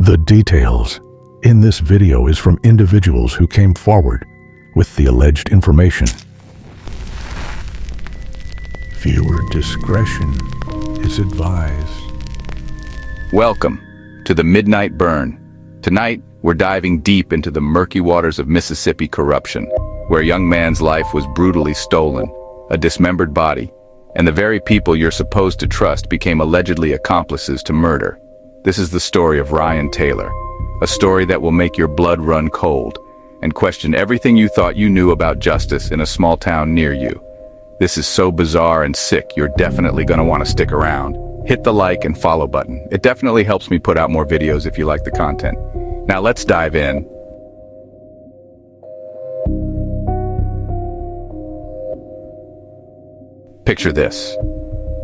The details in this video is from individuals who came forward with the alleged information. Viewer discretion is advised. Welcome to the Themidnightburn. Tonight, we're diving deep into the murky waters of Mississippi corruption, where a young man's life was brutally stolen, a dismembered body, and the very people you're supposed to trust became allegedly accomplices to murder. This is the story of Ryan Taylor, a story that will make your blood run cold and question everything you thought you knew about justice in a small town near you. This is so bizarre and sick, you're definitely going to want to stick around. Hit the like and follow button. It definitely helps me put out more videos if you like the content. Now let's dive in. Picture this.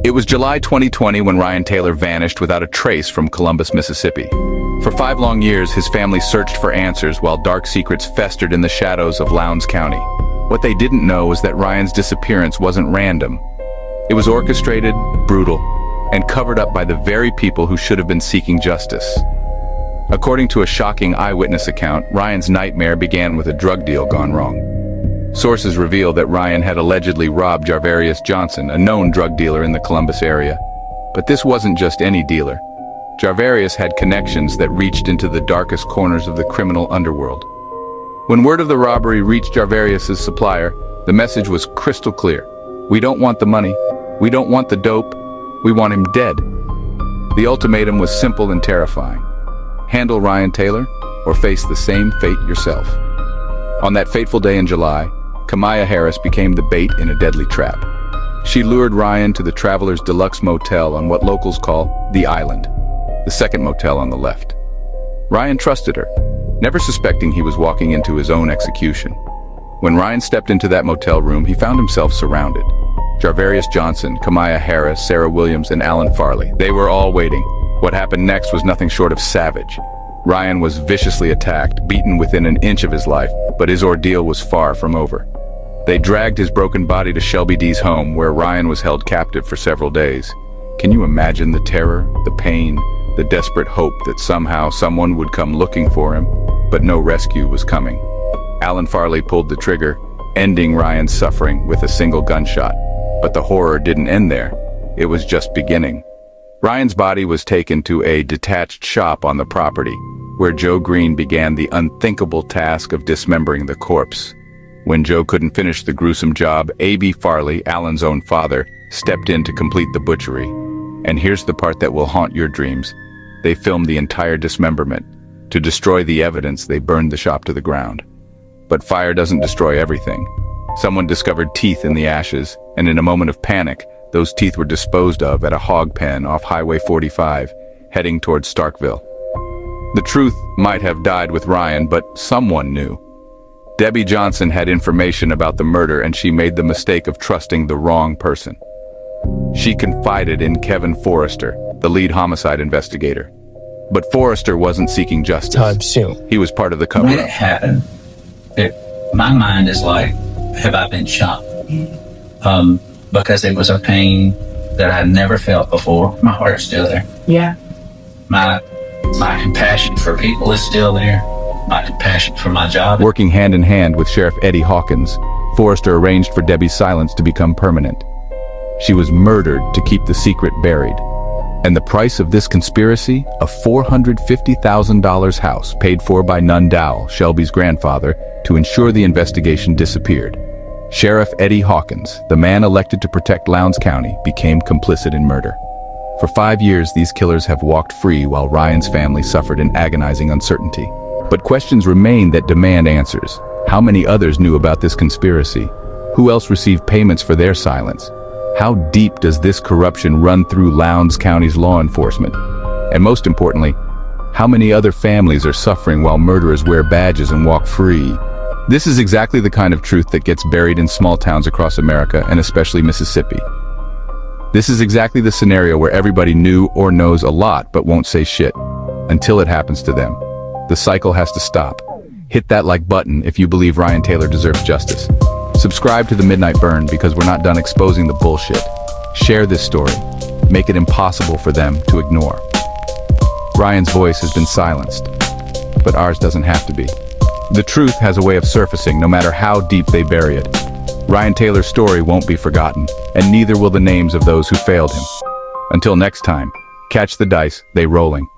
It was July 2020 when Ryan Taylor vanished without a trace from Columbus, Mississippi. For 5 long years, his family searched for answers while dark secrets festered in the shadows of Lowndes County. What they didn't know was that Ryan's disappearance wasn't random. It was orchestrated, brutal, and covered up by the very people who should have been seeking justice. According to a shocking eyewitness account, Ryan's nightmare began with a drug deal gone wrong. Sources reveal that Ryan had allegedly robbed Jarvarius Johnson, a known drug dealer in the Columbus area. But this wasn't just any dealer. Jarvarius had connections that reached into the darkest corners of the criminal underworld. When word of the robbery reached Jarvarius's supplier, the message was crystal clear. We don't want the money. We don't want the dope. We want him dead. The ultimatum was simple and terrifying. Handle Ryan Taylor or face the same fate yourself. On that fateful day in July, Kamaya Harris became the bait in a deadly trap. She lured Ryan to the Traveler's Deluxe Motel on what locals call the Island, the second motel on the left. Ryan trusted her, never suspecting he was walking into his own execution. When Ryan stepped into that motel room, he found himself surrounded. Jarvarius Johnson, Kamaya Harris, Sarah Williams, and Alan Farley. They were all waiting. What happened next was nothing short of savage. Ryan was viciously attacked, beaten within an inch of his life, but his ordeal was far from over. They dragged his broken body to Shelby D's home, where Ryan was held captive for several days. Can you imagine the terror, the pain, the desperate hope that somehow someone would come looking for him, but no rescue was coming? Alan Farley pulled the trigger, ending Ryan's suffering with a single gunshot. But the horror didn't end there. It was just beginning. Ryan's body was taken to a detached shop on the property, where Joe Green began the unthinkable task of dismembering the corpse. When Joe couldn't finish the gruesome job, A.B. Farley, Alan's own father, stepped in to complete the butchery. And here's the part that will haunt your dreams. They filmed the entire dismemberment. To destroy the evidence, they burned the shop to the ground. But fire doesn't destroy everything. Someone discovered teeth in the ashes, and in a moment of panic, those teeth were disposed of at a hog pen off Highway 45, heading towards Starkville. The truth might have died with Ryan, but someone knew. Debbie Johnson had information about the murder, and she made the mistake of trusting the wrong person. She confided in Kevin Forrester, the lead homicide investigator. But Forrester wasn't seeking justice. Time soon. He was part of the cover-up. When it happened, my mind is like, have I been shot? Because it was a pain that I'd never felt before. My heart's still there. Yeah. My compassion for people is still there. My compassion for my job. Working hand in hand with Sheriff Eddie Hawkins, Forrester arranged for Debbie's silence to become permanent. She was murdered to keep the secret buried. And the price of this conspiracy? A $450,000 house paid for by Nunn Dowell, Shelby's grandfather, to ensure the investigation disappeared. Sheriff Eddie Hawkins, the man elected to protect Lowndes County, became complicit in murder. For 5 years, these killers have walked free while Ryan's family suffered in agonizing uncertainty. But questions remain that demand answers. How many others knew about this conspiracy? Who else received payments for their silence? How deep does this corruption run through Lowndes County's law enforcement? And most importantly, how many other families are suffering while murderers wear badges and walk free? This is exactly the kind of truth that gets buried in small towns across America, and especially Mississippi. This is exactly the scenario where everybody knew or knows a lot but won't say shit until it happens to them. The cycle has to stop. Hit that like button if you believe Ryan Taylor deserves justice. Subscribe to the Themidnightburn because we're not done exposing the bullshit. Share this story. Make it impossible for them to ignore. Ryan's voice has been silenced, but ours doesn't have to be. The truth has a way of surfacing no matter how deep they bury it. Ryan Taylor's story won't be forgotten, and neither will the names of those who failed him. Until next time, catch the dice, they rolling.